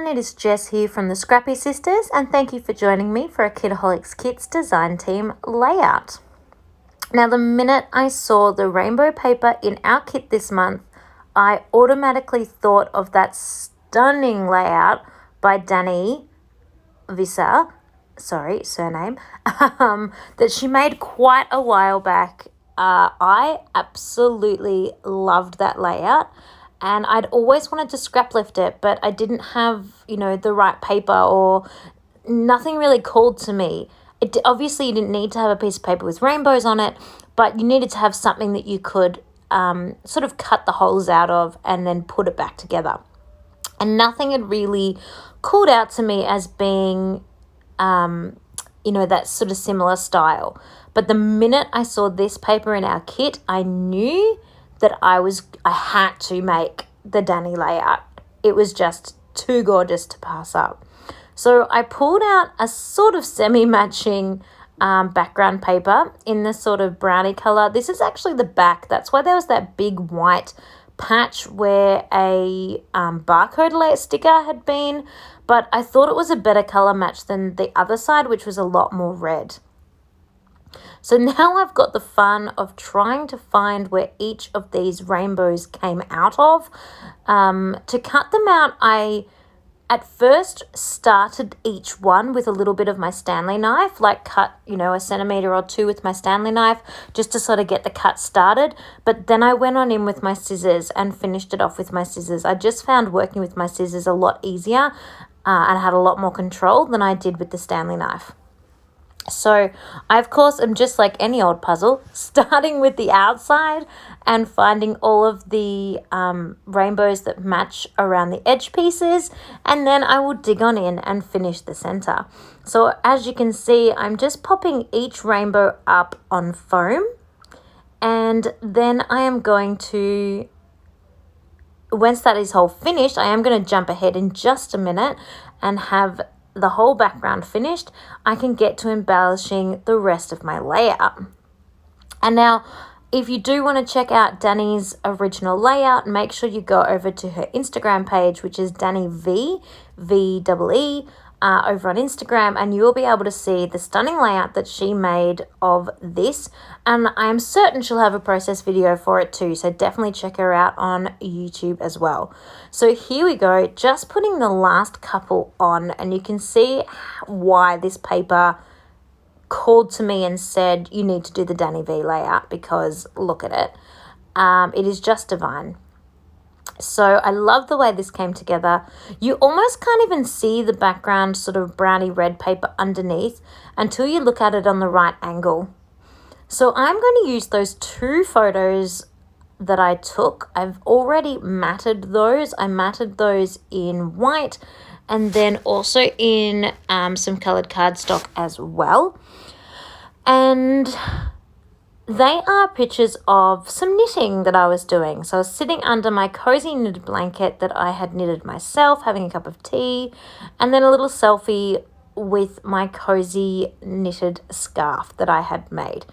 everyone, it is Jess here from the Scrappy Sisters, and thank you for joining me for a Kitaholic Kits design team layout. Now, the minute I saw the rainbow paper in our kit this month, I automatically thought of that stunning layout by Dani Visa, surname, that she made quite a while back. I absolutely loved that layout. And I'd always wanted to scrap lift it, but I didn't have, the right paper, or nothing really called to me. Obviously, you didn't need to have a piece of paper with rainbows on it, but you needed to have something that you could sort of cut the holes out of and then put it back together. And nothing had really called out to me as being, that sort of similar style. But the minute I saw this paper in our kit, I knew that I had to make the Dani layout. It was just too gorgeous to pass up. So I pulled out a sort of semi-matching background paper in this sort of brownie color. This is actually the back. That's why there was that big white patch where a barcode sticker had been. But I thought it was a better color match than the other side, which was a lot more red. So now I've got the fun of trying to find where each of these rainbows came out of. To cut them out, I at first started each one with a little bit of my Stanley knife, like cut, a centimetre or two with my Stanley knife, just to sort of get the cut started. But then I went on in with my scissors and finished it off with my scissors. I just found working with my scissors a lot easier and had a lot more control than I did with the Stanley knife. So I, of course, am just like any old puzzle, starting with the outside and finding all of the rainbows that match around the edge pieces, and then I will dig on in and finish the center. So as you can see, I'm just popping each rainbow up on foam, and then I am going to, once that is all finished, I am going to jump ahead in just a minute and have the whole background finished. I can get to embellishing the rest of my layout. And now, if you do want to check out Dani's original layout, make sure you go over to her Instagram page, which is Dani V over on Instagram, and you will be able to see the stunning layout that she made of this. And I am certain she'll have a process video for it too, so definitely check her out on YouTube as well. So here we go, just putting the last couple on, and you can see why this paper called to me and said you need to do the Dani V layout, because look at it. It is just divine. So I love the way this came together. You almost can't even see the background sort of brownie red paper underneath until you look at it on the right angle. So I'm going to use those two photos that I took. I've already matted those. I matted those in white and then also in some coloured cardstock as well. And they are pictures of some knitting that I was doing. So I was sitting under my cozy knitted blanket that I had knitted myself, having a cup of tea, and then a little selfie with my cozy knitted scarf that I had made.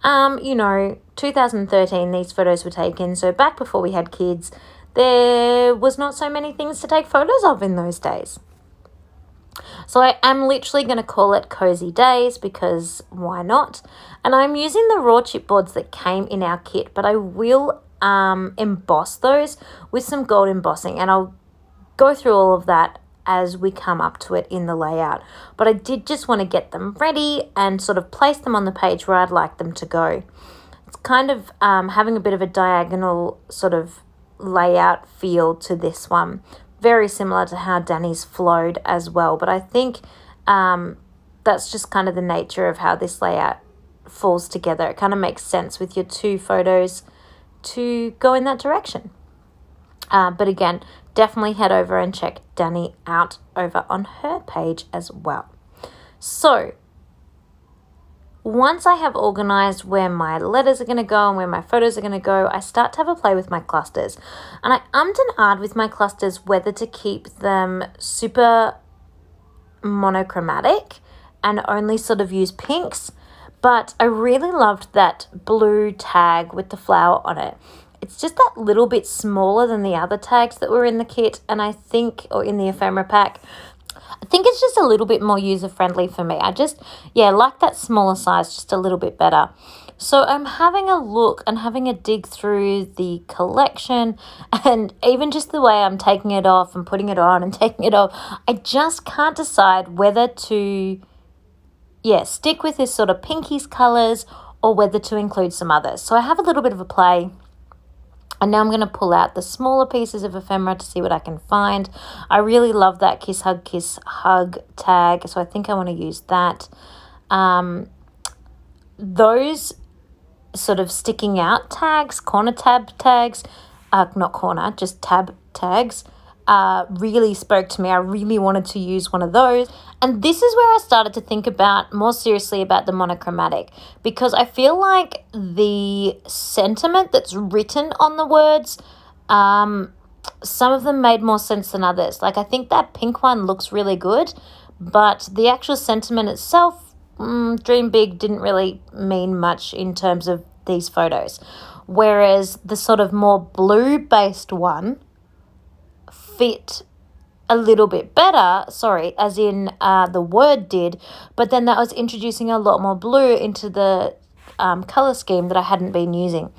2013, these photos were taken. So back before we had kids, there was not so many things to take photos of in those days. So I am literally going to call it Cozy Days, because why not? And I'm using the raw chipboards that came in our kit, but I will emboss those with some gold embossing, and I'll go through all of that as we come up to it in the layout. But I did just want to get them ready and sort of place them on the page where I'd like them to go. It's kind of having a bit of a diagonal sort of layout feel to this one. Very similar to how Dani's flowed as well. But I think that's just kind of the nature of how this layout falls together. It kind of makes sense with your two photos to go in that direction. But again, definitely head over and check Dani out over on her page as well. So once I have organized where my letters are going to go and where my photos are going to go, I start to have a play with my clusters. And I ummed and ahed with my clusters whether to keep them super monochromatic and only sort of use pinks. But I really loved that blue tag with the flower on it. it's just that little bit smaller than the other tags that were in the kit, and I think, or in the ephemera pack, I think it's just a little bit more user-friendly for me. I just, like that smaller size just a little bit better. So I'm having a look and having a dig through the collection, and even just the way I'm taking it off and putting it on and taking it off, I just can't decide whether to, stick with this sort of pinkies colours or whether to include some others. So I have a little bit of a play. And now I'm going to pull out the smaller pieces of ephemera to see what I can find. I really love that Kiss Hug tag, so I think I want to use that. Those sort of sticking out tags, corner tab tags, not corner, just tab tags, really spoke to me. I really wanted to use one of those. And this is where I started to think about more seriously about the monochromatic, because I feel like the sentiment that's written on the words, some of them made more sense than others. Like, I think that pink one looks really good, but the actual sentiment itself, dream big, didn't really mean much in terms of these photos. Whereas the sort of more blue-based one fit a little bit better, as in the word did, but then that was introducing a lot more blue into the colour scheme that I hadn't been using.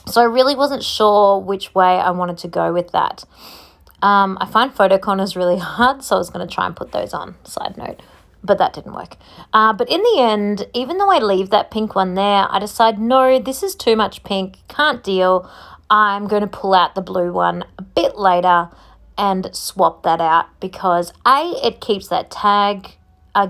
So I really wasn't sure which way I wanted to go with that. I find photo corners really hard, so I was going to try and put those on, side note, but that didn't work. But in the end, even though I leave that pink one there, I decide, no, this is too much pink, can't deal. I'm going to pull out the blue one a bit later and swap that out, because it keeps that tag,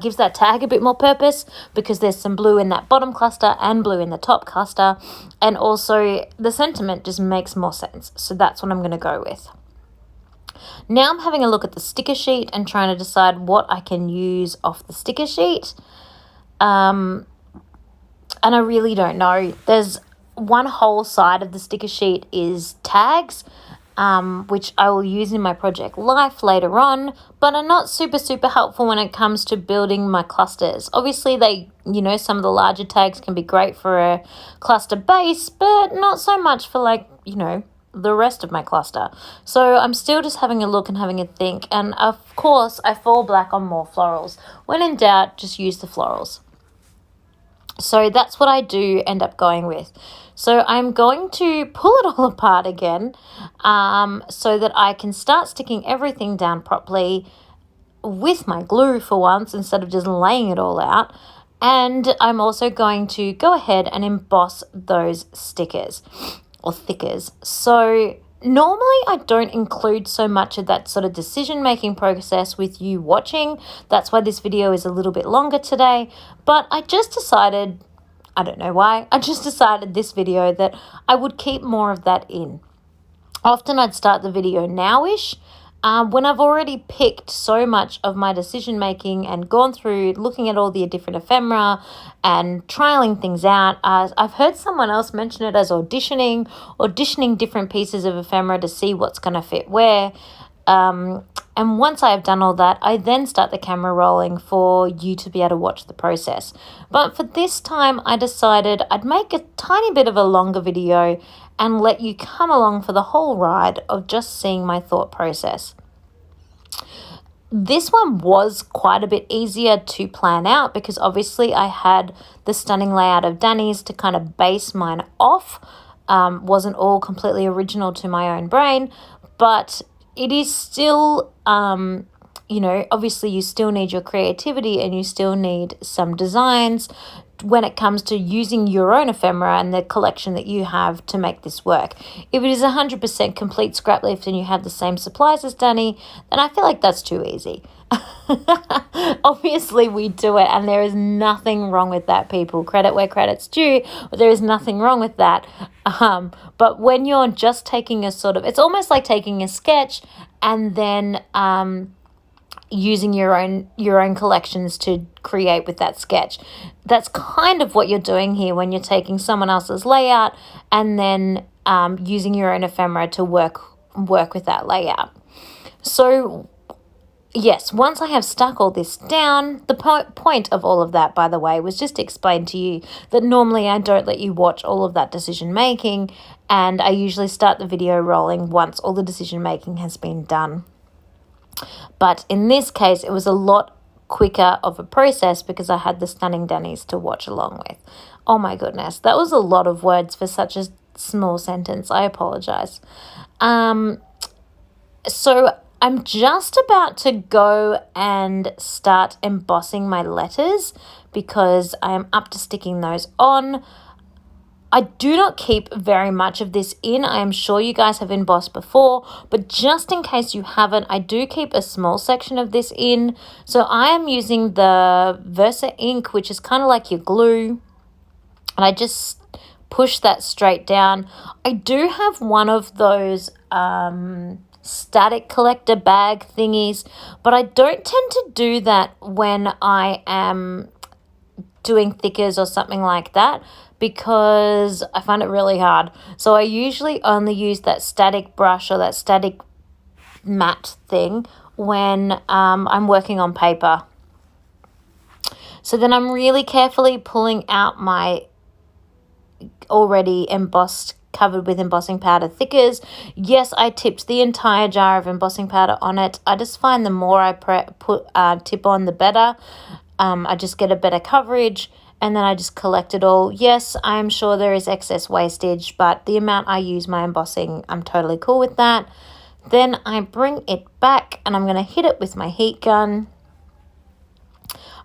gives that tag a bit more purpose, because there's some blue in that bottom cluster and blue in the top cluster, and also the sentiment just makes more sense. So that's what I'm going to go with. Now I'm having a look at the sticker sheet and trying to decide what I can use off the sticker sheet. And I really don't know. There's one whole side of the sticker sheet is tags, which I will use in my project Life later on, but are not super helpful when it comes to building my clusters. Obviously, some of the larger tags can be great for a cluster base, but not so much for the rest of my cluster. So I'm still just having a look and having a think, and of course I fall back on more florals. When in doubt, just use the florals. So that's what I do end up going with. So I'm going to pull it all apart again, so that I can start sticking everything down properly with my glue for once, instead of just laying it all out. And I'm also going to go ahead and emboss those stickers or thickers. So normally I don't include so much of that sort of decision-making process with you watching. That's why this video is a little bit longer today. But I just decided, I don't know why, I just decided this video that I would keep more of that in. Often I'd start the video now-ish, when I've already picked so much of my decision making and gone through looking at all the different ephemera and trialing things out. I've heard someone else mention it as auditioning different pieces of ephemera to see what's going to fit where. And once I have done all that, I then start the camera rolling for you to be able to watch the process. But for this time, I decided I'd make a tiny bit of a longer video and let you come along for the whole ride of just seeing my thought process. This one was quite a bit easier to plan out, because obviously I had the stunning layout of Danny's to kind of base mine off. Wasn't all completely original to my own brain, but it is still, obviously you still need your creativity and you still need some designs when it comes to using your own ephemera and the collection that you have to make this work. If it is 100% complete scrap leaf and you have the same supplies as Danny, then I feel like that's too easy. Obviously we do it, and there is nothing wrong with that, people. Credit where credit's due, but there is nothing wrong with that. But when you're just taking it's almost like taking a sketch and then using your own collections to create with that sketch. That's kind of what you're doing here when you're taking someone else's layout and then using your own ephemera to work with that layout. So yes, once I have stuck all this down, the point of all of that, by the way, was just to explain to you that normally I don't let you watch all of that decision making, and I usually start the video rolling once all the decision making has been done. But in this case, it was a lot quicker of a process because I had the Stunning Dannies to watch along with. Oh my goodness, that was a lot of words for such a small sentence. I apologize. So I'm just about to go and start embossing my letters because I am up to sticking those on. I do not keep very much of this in. I am sure you guys have embossed before, but just in case you haven't, I do keep a small section of this in. So I am using the Versa ink, which is kind of like your glue, and I just push that straight down. I do have one of those static collector bag thingies, but I don't tend to do that when I am doing thickers or something like that because I find it really hard. So I usually only use that static brush or that static matte thing when I'm working on paper. So then I'm really carefully pulling out my already embossed, covered with embossing powder thickers. Yes, I tipped the entire jar of embossing powder on it. I just find the more I tip on, the better. I just get a better coverage, and then I just collect it all. Yes, I'm sure there is excess wastage, but the amount I use my embossing, I'm totally cool with that. Then I bring it back, and I'm going to hit it with my heat gun.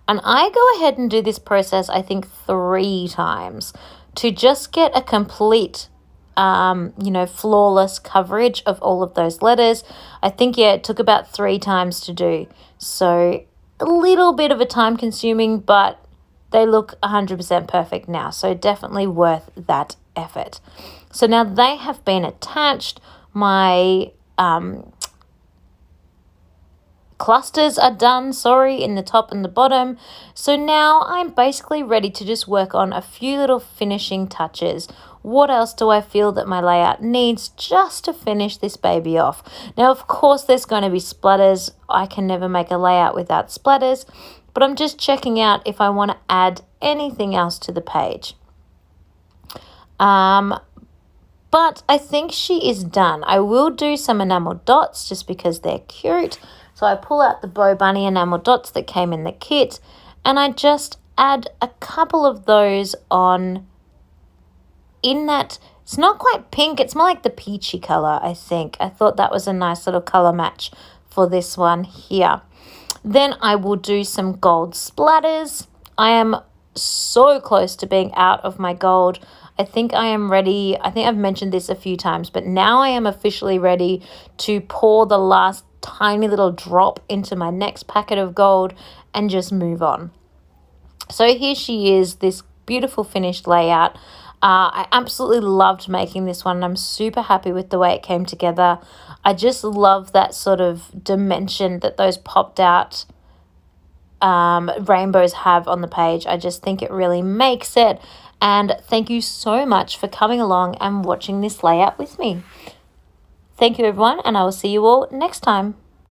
And I go ahead and do this process, I think, 3 times to just get a complete flawless coverage of all of those letters. I think, it took about 3 times to do. So a little bit of a time consuming, but they look 100% perfect now. So definitely worth that effort. So now they have been attached. My clusters are done, in the top and the bottom. So now I'm basically ready to just work on a few little finishing touches. What else do I feel that my layout needs just to finish this baby off? Now, of course, there's going to be splatters. I can never make a layout without splatters, but I'm just checking out if I want to add anything else to the page. But I think she is done. I will do some enamel dots just because they're cute. So I pull out the Bow Bunny enamel dots that came in the kit, and I just add a couple of those on in that. It's not quite pink, it's more like the peachy color, I think. I thought that was a nice little color match for this one here. Then I will do some gold splatters. I am so close to being out of my gold. I think I am ready. I think I've mentioned this a few times, but now I am officially ready to pour the last tiny little drop into my next packet of gold and just move on. So here she is, this beautiful finished layout. I absolutely loved making this one, and I'm super happy with the way it came together. I just love that sort of dimension that those popped out rainbows have on the page. I just think it really makes it. And thank you so much for coming along and watching this layout with me. Thank you, everyone, and I will see you all next time.